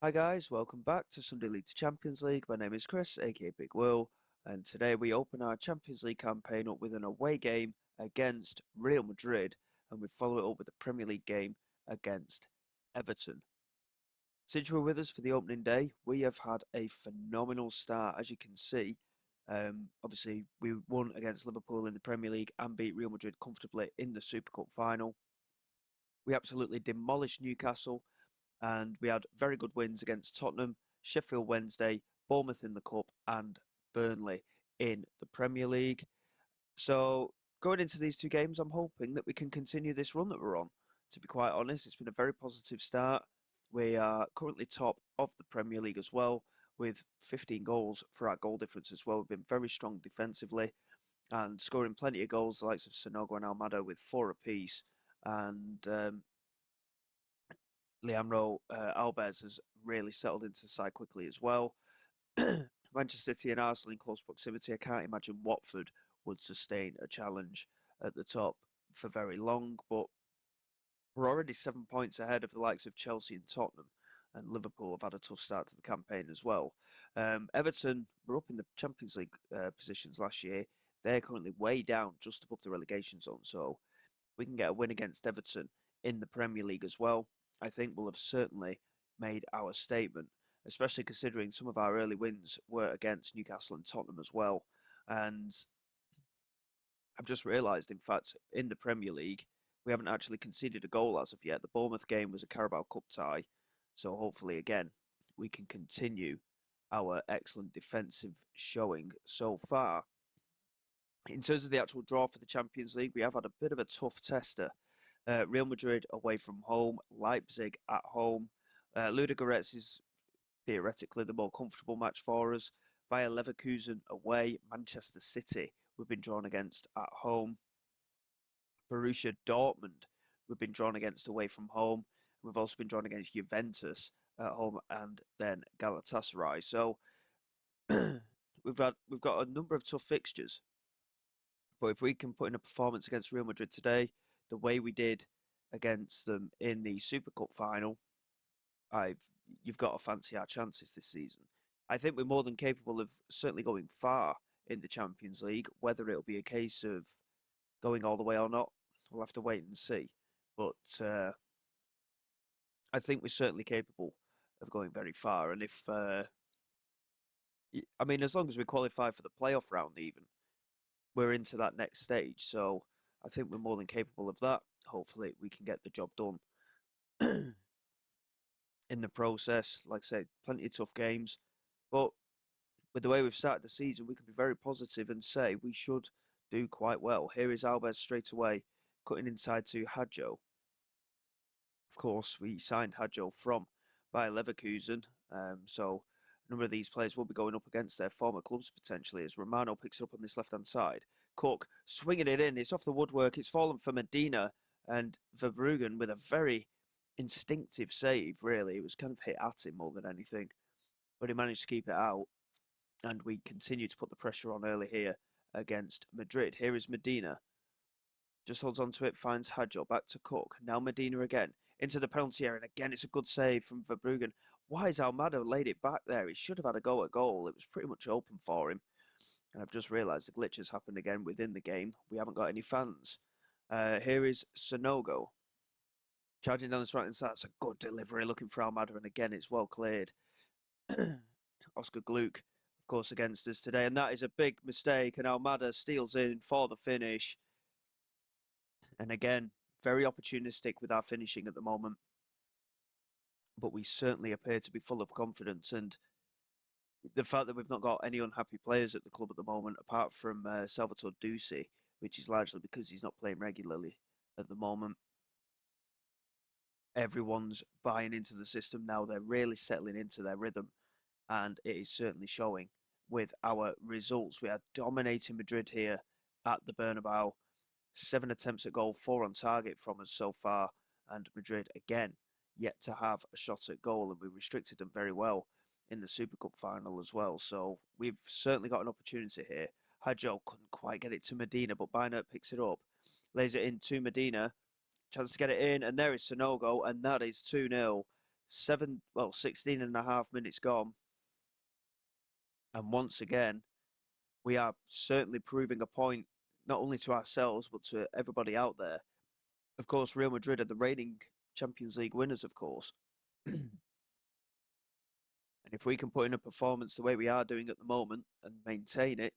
Hi guys, welcome back to Sunday League to Champions League. My name is Chris, aka Big Will, and today we open our Champions League campaign up with an away game against Real Madrid, and we follow it up with a Premier League game against Everton. Since you were with us for the opening day, we have had a phenomenal start, as you can see. Obviously, we won against Liverpool in the Premier League and beat Real Madrid comfortably in the Super Cup final. We absolutely demolished Newcastle and we had very good wins against Tottenham, Sheffield Wednesday, Bournemouth in the Cup, and Burnley in the Premier League. So going into these two games, I'm hoping that we can continue this run that we're on. To be quite honest, it's been a very positive start. We are currently top of the Premier League as well, with 15 goals for our goal difference as well. We've been very strong defensively and scoring plenty of goals, the likes of Sanogo and Almada with four apiece. And Leandro Alves has really settled into the side quickly as well. Manchester City and Arsenal in close proximity. I can't imagine Watford would sustain a challenge at the top for very long, but we're already 7 points ahead of the likes of Chelsea and Tottenham, and Liverpool have had a tough start to the campaign as well. Everton were up in the Champions League positions last year. They're currently way down, just above the relegation zone, so we can get a win against Everton in the Premier League as well, I think we'll have certainly made our statement, especially considering some of our early wins were against Newcastle and Tottenham as well. And I've just realised, in fact, in the Premier League, we haven't actually conceded a goal as of yet. The Bournemouth game was a Carabao Cup tie, so hopefully, again, we can continue our excellent defensive showing so far. In terms of the actual draw for the Champions League, we have had a bit of a tough tester. Real Madrid away from home, Leipzig at home. Ludogorets is theoretically the more comfortable match for us. Bayer Leverkusen away, Manchester City we've been drawn against at home. Borussia Dortmund we've been drawn against away from home. We've also been drawn against Juventus at home and then Galatasaray. So we've got a number of tough fixtures. But if we can put in a performance against Real Madrid today, the way we did against them in the Super Cup final, I've you've got to fancy our chances this season. I think we're more than capable of certainly going far in the Champions League. Whether it'll be a case of going all the way or not, we'll have to wait and see. But I think we're certainly capable of going very far. And if I mean, as long as we qualify for the playoff round, even we're into that next stage. So I think we're more than capable of that. Hopefully, we can get the job done in the process. Like I said, plenty of tough games, but with the way we've started the season, we can be very positive and say we should do quite well. Here is Alves straight away, cutting inside to Hadjo. Of course, we signed Hadjo from Bayer Leverkusen, so a number of these players will be going up against their former clubs potentially as Romano picks it up on this left-hand side. Cook swinging it in, it's off the woodwork, it's fallen for Medina, and Verbruggen with a very instinctive save, really. It was kind of hit at him more than anything, but he managed to keep it out, and we continue to put the pressure on early here against Madrid. Here is Medina. Just holds on to it, finds Hadjo, back to Cook. Now Medina again, into the penalty area, and again it's a good save from Verbruggen. Why has Almada laid it back there? He should have had a go at goal. It was pretty much open for him. And I've just realised the glitch has happened again within the game. We haven't got any fans. Here is Sonogo. Charging down this right hand side. That's a good delivery looking for Almada, and again it's well cleared. Oscar Gluck, of course, against us today, and that is a big mistake. And Almada steals in for the finish. And again, very opportunistic with our finishing at the moment. But we certainly appear to be full of confidence. And the fact that we've not got any unhappy players at the club at the moment, apart from Salvatore Ducey, which is largely because he's not playing regularly at the moment. Everyone's buying into the system now. They're really settling into their rhythm. And it is certainly showing with our results. We are dominating Madrid here at the Bernabeu. 7 attempts at goal, 4 on target from us so far. And Madrid, again, yet to have a shot at goal. And we restricted them very well in the Super Cup final as well. So we've certainly got an opportunity here. Hadjo couldn't quite get it to Medina, but Bynert picks it up. Lays it in to Medina. Chance to get it in. And there is Sonogo. And that is 2-0. 16 and a half minutes gone. And once again, we are certainly proving a point, not only to ourselves, but to everybody out there. Of course, Real Madrid are the reigning Champions League winners, of course. And if we can put in a performance the way we are doing at the moment and maintain it,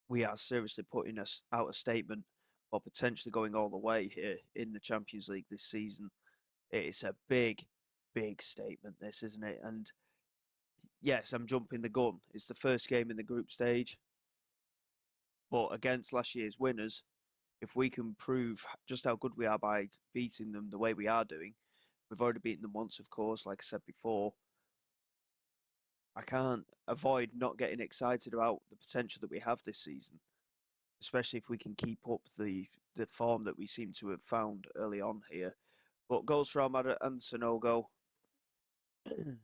we are seriously putting us out a statement or potentially going all the way here in the Champions League this season. It's a big, big statement, this, isn't it? And yes, I'm jumping the gun. It's the first game in the group stage. But against last year's winners, if we can prove just how good we are by beating them the way we are doing, we've already beaten them once, of course, like I said before. I can't avoid not getting excited about the potential that we have this season, especially if we can keep up the form that we seem to have found early on here. But goals for Almada and Sonogo. We're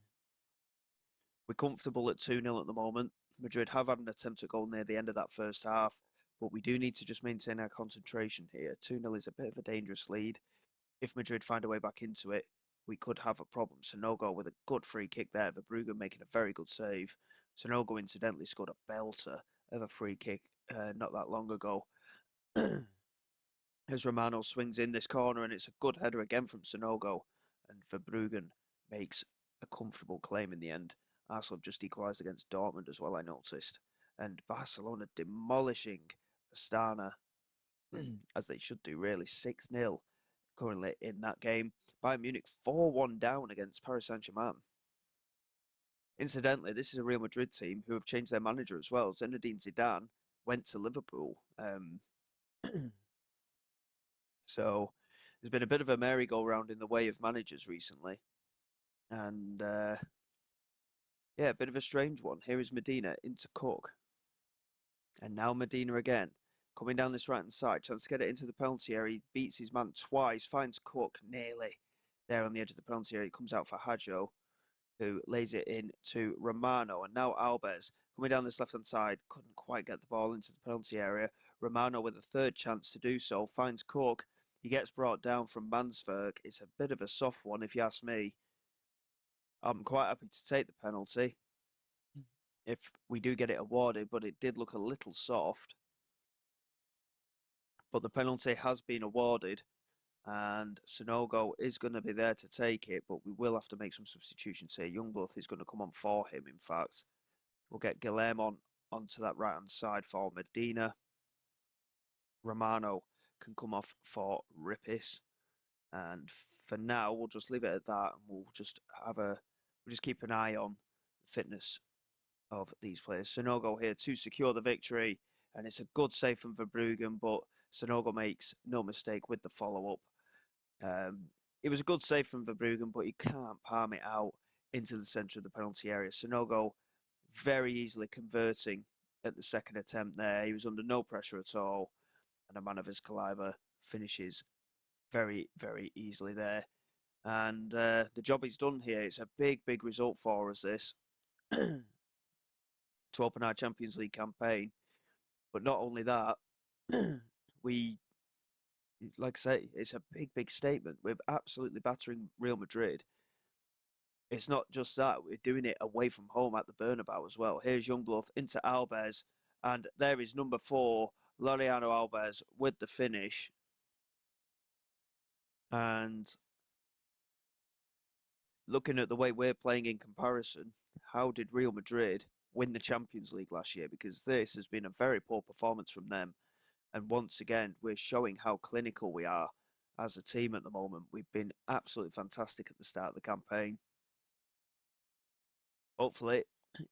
comfortable at 2-0 at the moment. Madrid have had an attempt at goal near the end of that first half, but we do need to just maintain our concentration here. 2-0 is a bit of a dangerous lead. If Madrid find a way back into it, we could have a problem. Sonogo with a good free kick there. Verbruggen making a very good save. Sonogo incidentally scored a belter of a free kick not that long ago. As Romano swings in this corner, and it's a good header again from Sonogo. And Verbruggen makes a comfortable claim in the end. Arsenal have just equalised against Dortmund as well, I noticed. And Barcelona demolishing Astana, as they should do, really. 6-0 currently in that game. Bayern Munich 4-1 down against Paris Saint-Germain. Incidentally, this is a Real Madrid team who have changed their manager as well. Zinedine Zidane went to Liverpool. So there's been a bit of a merry-go-round in the way of managers recently. And yeah, a bit of a strange one. Here is Medina into Cook. And now Medina again. Coming down this right-hand side. Chance to get it into the penalty area. He beats his man twice. Finds Cook nearly there on the edge of the penalty area. It comes out for Hadjo, who lays it in to Romano. And now Alves coming down this left-hand side. Couldn't quite get the ball into the penalty area. Romano with a third chance to do so. Finds Cook. He gets brought down from Mansberg. It's a bit of a soft one, if you ask me. I'm quite happy to take the penalty if we do get it awarded, but it did look a little soft. But the penalty has been awarded, and Sonogo is going to be there to take it, but we will have to make some substitutions here. Youngblood is going to come on for him, in fact. We'll get Guilherme onto that right-hand side for Medina. Romano can come off for Rippis. And for now, we'll just leave it at that, and we'll just keep an eye on the fitness of these players. Sonogo here to secure the victory, and it's a good save from Verbruggen, but Sonogo makes no mistake with the follow-up. It was a good save from Verbruggen, but he can't palm it out into the centre of the penalty area. Sonogo very easily converting at the second attempt there. He was under no pressure at all, and a man of his calibre finishes very, very easily there. And the job is done here. It's a big, big result for us, this, to open our Champions League campaign. But not only that, we, like I say, it's a big, big statement. We're absolutely battering Real Madrid. It's not just that, we're doing it away from home at the Bernabeu as well. Here's Youngblood into Alves, and there is number 4, Laureano Alves, with the finish. And looking at the way we're playing in comparison, how did Real Madrid win the Champions League last year? Because this has been a very poor performance from them. And once again, we're showing how clinical we are as a team at the moment. We've been absolutely fantastic at the start of the campaign. Hopefully,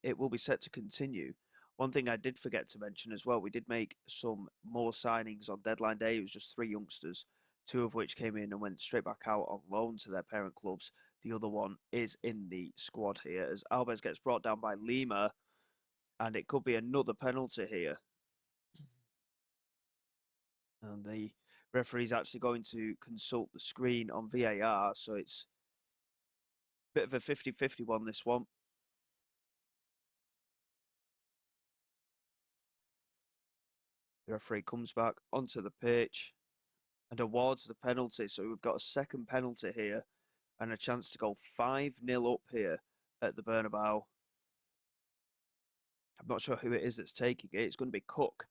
it will be set to continue. One thing I did forget to mention as well, we did make some more signings on deadline day. It was just 3 youngsters, 2 of which came in and went straight back out on loan to their parent clubs. The other one is in the squad here as Alves gets brought down by Lima, and it could be another penalty here. And the referee's actually going to consult the screen on VAR, so it's a bit of a 50-50 one, this one. The referee comes back onto the pitch and awards the penalty. So we've got a second penalty here and a chance to go 5-0 up here at the Bernabeu. I'm not sure who it is that's taking it. It's going to be Cook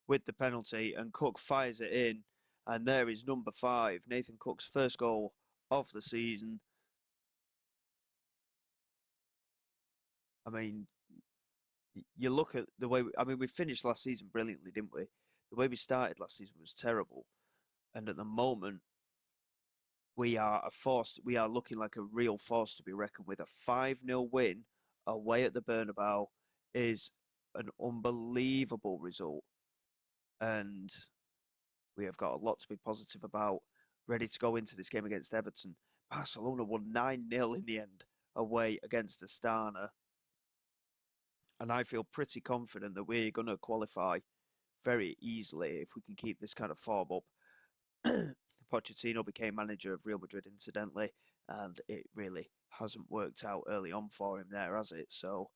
with the penalty, and Cook fires it in. And there is number 5, Nathan Cook's first goal of the season. I mean, you look at the way, we finished last season brilliantly, didn't we? The way we started last season was terrible. And at the moment, we are looking like a real force to be reckoned with. A 5-0 win away at the Bernabeu is an unbelievable result. And we have got a lot to be positive about, ready to go into this game against Everton. Barcelona won 9-0 in the end away against Astana. And I feel pretty confident that we're going to qualify very easily if we can keep this kind of form up. Pochettino became manager of Real Madrid, incidentally, and it really hasn't worked out early on for him there, has it? So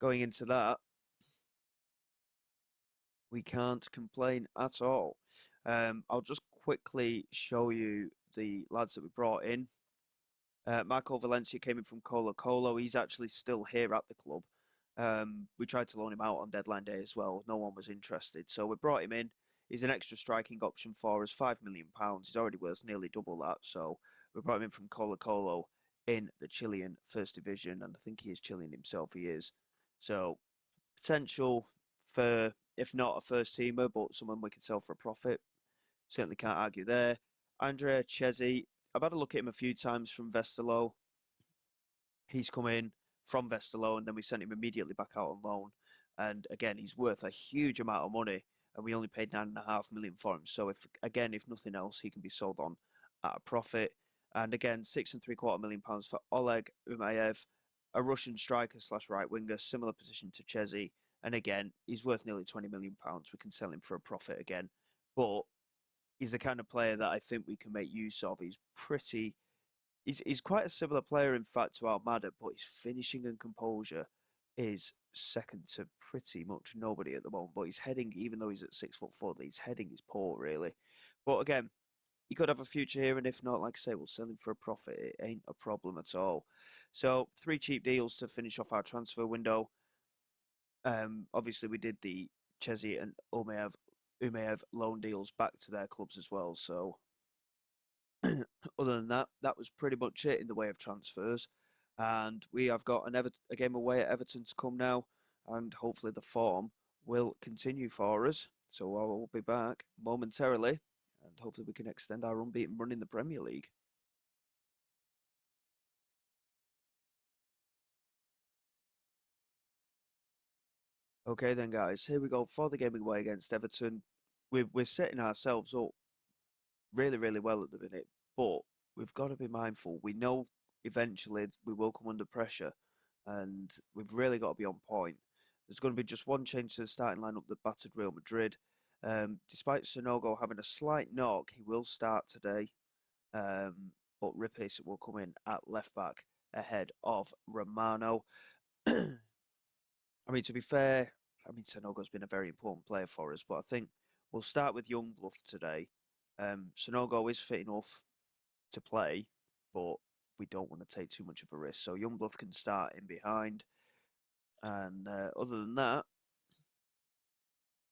going into that, we can't complain at all. I'll just quickly show you the lads that we brought in. Marco Valencia came in from Colo Colo. He's actually still here at the club. We tried to loan him out on deadline day as well. No one was interested. So we brought him in. He's an extra striking option for us, £5 million. He's already worth nearly double that. So we brought him in from Colo Colo in the Chilean First Division. And I think he is Chilean himself. He is. So potential for, if not a first teamer, but someone we could sell for a profit. Certainly can't argue there. Andrea Chesi, I've had a look at him a few times from Westerlo. He's come in from Westerlo, and then we sent him immediately back out on loan. And again, he's worth a huge amount of money, and we only paid 9.5 million for him. So if nothing else, he can be sold on at a profit. And again, £6.75 for Oleg Umayev, a Russian striker slash right winger, similar position to Chesi. And again, he's worth nearly £20 million. We can sell him for a profit again. But he's the kind of player that I think we can make use of. He's quite a similar player, in fact, to Almada, but his finishing and composure is second to pretty much nobody at the moment. But his heading, even though he's at 6'4", his heading is poor, really. But again, he could have a future here, and if not, like I say, we'll sell him for a profit. It ain't a problem at all. So 3 cheap deals to finish off our transfer window. Obviously, we did the Chesi and Umayev loan deals back to their clubs as well. So other than that, that was pretty much it in the way of transfers. And we have got a game away at Everton to come now, and hopefully the form will continue for us. So I will be back momentarily, and hopefully we can extend our unbeaten run in the Premier League. Okay then, guys, here we go for the game away against Everton. We're setting ourselves up really, really well at the minute, but we've got to be mindful. We know eventually we will come under pressure, and we've really got to be on point. There's going to be just one change to the starting lineup that battered Real Madrid. Despite Sonogo having a slight knock, he will start today, but Rippis will come in at left back ahead of Romano. To be fair, Sonogo's been a very important player for us, but I think we'll start with Youngblood today. Sonogo is fit enough to play, but we don't want to take too much of a risk. So Youngblood can start in behind. And other than that,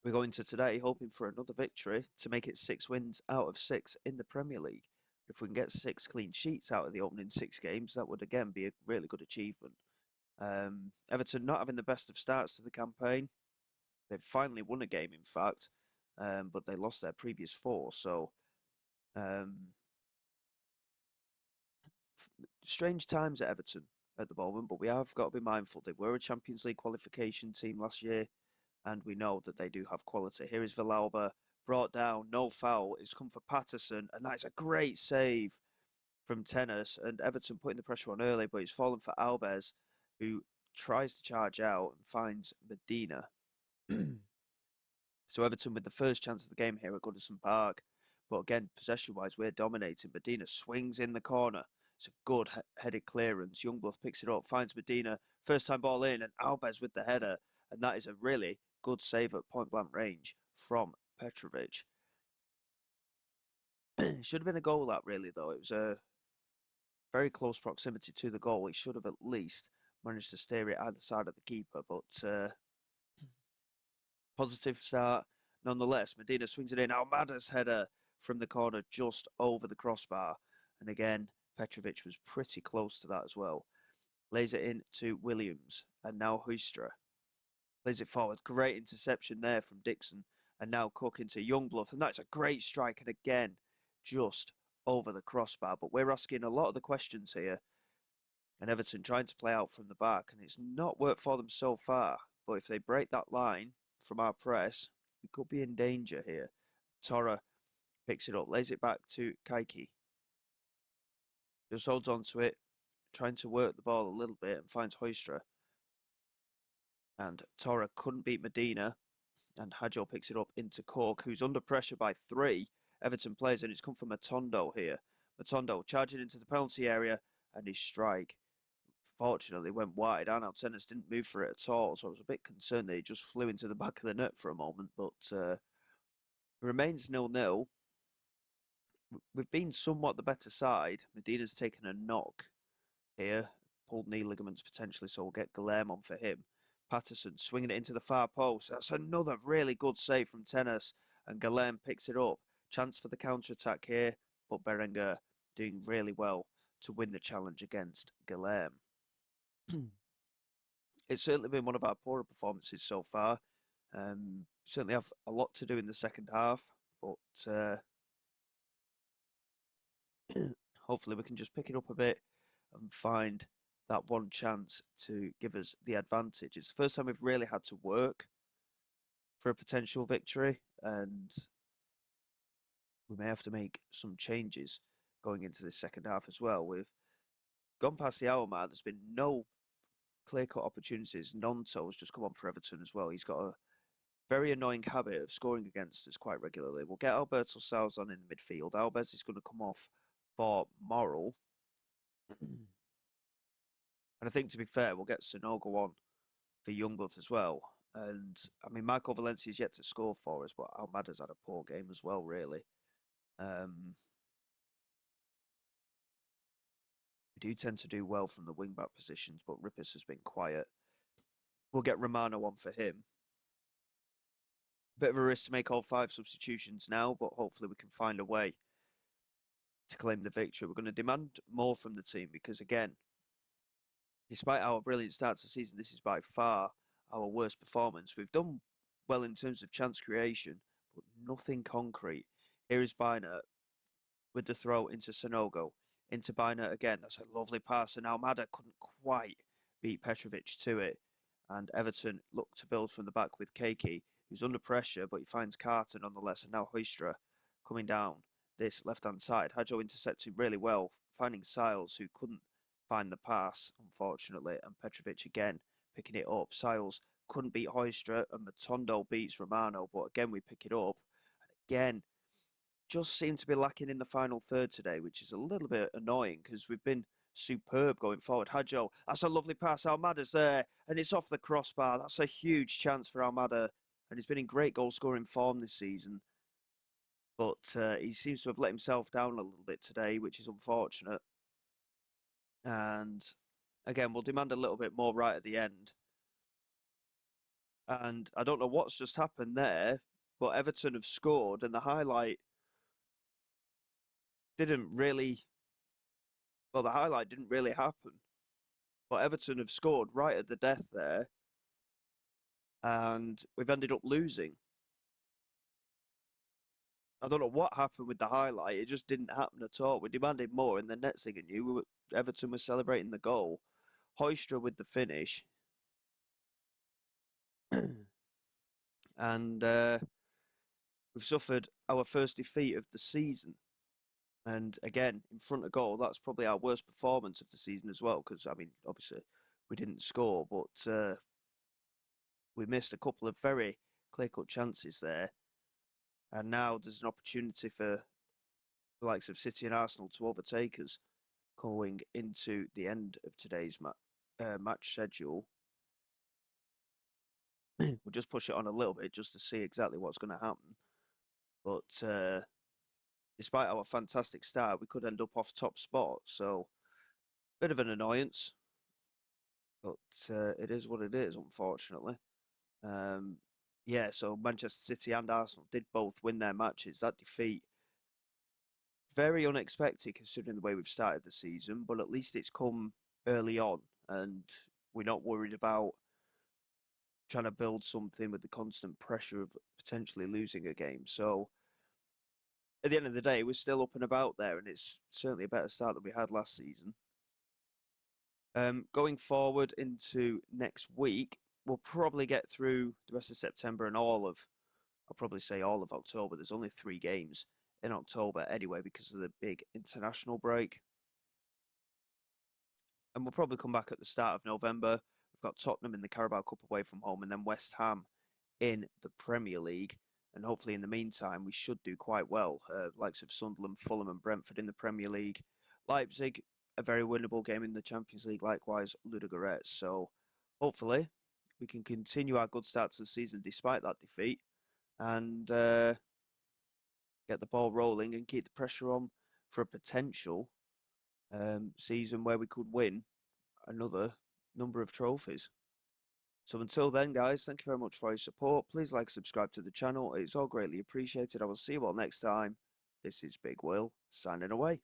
we're going to today hoping for another victory to make it 6 wins out of 6 in the Premier League. If we can get 6 clean sheets out of the opening 6 games, that would again be a really good achievement. Everton not having the best of starts to the campaign. They've finally won a game, in fact, but they lost their previous 4. So strange times at Everton at the moment, but we have got to be mindful. They were a Champions League qualification team last year, and we know that they do have quality. Here is Villalba, brought down, no foul. It's come for Patterson, and that is a great save from Tennis. And Everton putting the pressure on early, but it's fallen for Alves, who tries to charge out and finds Medina. So Everton with the first chance of the game here at Goodison Park. But again, possession-wise, we're dominating. Medina swings in the corner. It's a good headed clearance. Youngblood picks it up, finds Medina. First time ball in, and Alves with the header. And that is a really good save at point-blank range from Petrovic. Should have been a goal, that really, though. It was a very close proximity to the goal. He should have at least managed to steer it either side of the keeper, but positive start nonetheless. Medina swings it in. Almada's header from the corner just over the crossbar. And again, Petrovic was pretty close to that as well. Lays it in to Williams. And now Huistra. Plays it forward. Great interception there from Dixon. And now Cook into Youngblood. And that's a great strike. And again, just over the crossbar. But we're asking a lot of the questions here. And Everton trying to play out from the back. And it's not worked for them so far. But if they break that line from our press, we could be in danger here. Torre picks it up, lays it back to Kaiki. Just holds on to it, trying to work the ball a little bit and finds Hoistra. And Torre couldn't beat Medina. And Hadjo picks it up into Cork, who's under pressure by 3 Everton players. And it's come from Matondo here. Matondo charging into the penalty area, and his strike fortunately went wide. Arnold Tennis didn't move for it at all, so I was a bit concerned that he just flew into the back of the net for a moment, but it remains 0-0. We've been somewhat the better side. Medina's taken a knock here, pulled knee ligaments potentially, so we'll get Guilherme on for him. Patterson swinging it into the far post. That's another really good save from Tennis, and Guilherme picks it up. Chance for the counter-attack here, but Berenguer doing really well to win the challenge against Guilherme. It's certainly been one of our poorer performances so far. Certainly have a lot to do in the second half, but hopefully we can just pick it up a bit and find that one chance to give us the advantage. It's the first time we've really had to work for a potential victory, and we may have to make some changes going into this second half as well. We've gone past the hour mark. There's been no clear-cut opportunities. Nonto's just come on for Everton as well. He's got a very annoying habit of scoring against us quite regularly. We'll get Alberto Salz on in the midfield. Alves is going to come off for Morrell. And I think, to be fair, we'll get Sonogo on for Youngblood as well. And, I mean, Marco Valencia's yet to score for us, but Almada's had a poor game as well, really. We do tend to do well from the wing-back positions, but Rippers has been quiet. We'll get Romano on for him. Bit of a risk to make all 5 substitutions now, but hopefully we can find a way to claim the victory. We're going to demand more from the team because, again, despite our brilliant start to the season, this is by far our worst performance. We've done well in terms of chance creation, but nothing concrete. Here is Biner with the throw into Sonogo. Into Biner again. That's a lovely pass, and Almada couldn't quite beat Petrovic to it. And Everton look to build from the back with Keiki, who's under pressure, but he finds Carter nonetheless. And now Hoistra coming down this left-hand side. Hadjo intercepting really well, finding Siles, who couldn't find the pass, unfortunately. And Petrovic again picking it up. Siles couldn't beat Hoistra, and Matondo beats Romano, but again we pick it up. And again, just seem to be lacking in the final third today, which is a little bit annoying because we've been superb going forward. Hadjo, that's a lovely pass. Almada's there, and it's off the crossbar. That's a huge chance for Almada, and he's been in great goal-scoring form this season. But he seems to have let himself down a little bit today, which is unfortunate. And again, we'll demand a little bit more right at the end. And I don't know what's just happened there, but Everton have scored, and the highlight didn't really happen. But Everton have scored right at the death there, and we've ended up losing. I don't know what happened with the highlight. It just didn't happen at all. We demanded more, and the next thing I knew, Everton was celebrating the goal. Hoistra with the finish. And we've suffered our first defeat of the season. And again, in front of goal, that's probably our worst performance of the season as well. Because, I mean, obviously, we didn't score, but we missed a couple of very clear-cut chances there. And now there's an opportunity for the likes of City and Arsenal to overtake us going into the end of today's match schedule. We'll just push it on a little bit just to see exactly what's going to happen. But despite our fantastic start, we could end up off top spot. So Bit of an annoyance, but it is what it is, unfortunately. Um, yeah, so Manchester City and Arsenal did both win their matches. That defeat, very unexpected considering the way we've started the season, but at least it's come early on and we're not worried about trying to build something with the constant pressure of potentially losing a game. So at the end of the day, we're still up and about there, and it's certainly a better start than we had last season. Going forward into next week, we'll probably get through the rest of September and I'll probably say all of October. There's only 3 games in October anyway because of the big international break. And we'll probably come back at the start of November. We've got Tottenham in the Carabao Cup away from home and then West Ham in the Premier League. And hopefully in the meantime, we should do quite well. Likes of Sunderland, Fulham and Brentford in the Premier League. Leipzig, a very winnable game in the Champions League. Likewise, Ludogorets. So hopefully we can continue our good start to the season despite that defeat and get the ball rolling and keep the pressure on for a potential season where we could win another number of trophies. So until then, guys, thank you very much for your support. Please like, subscribe to the channel. It's all greatly appreciated. I will see you all next time. This is Big Will, signing away.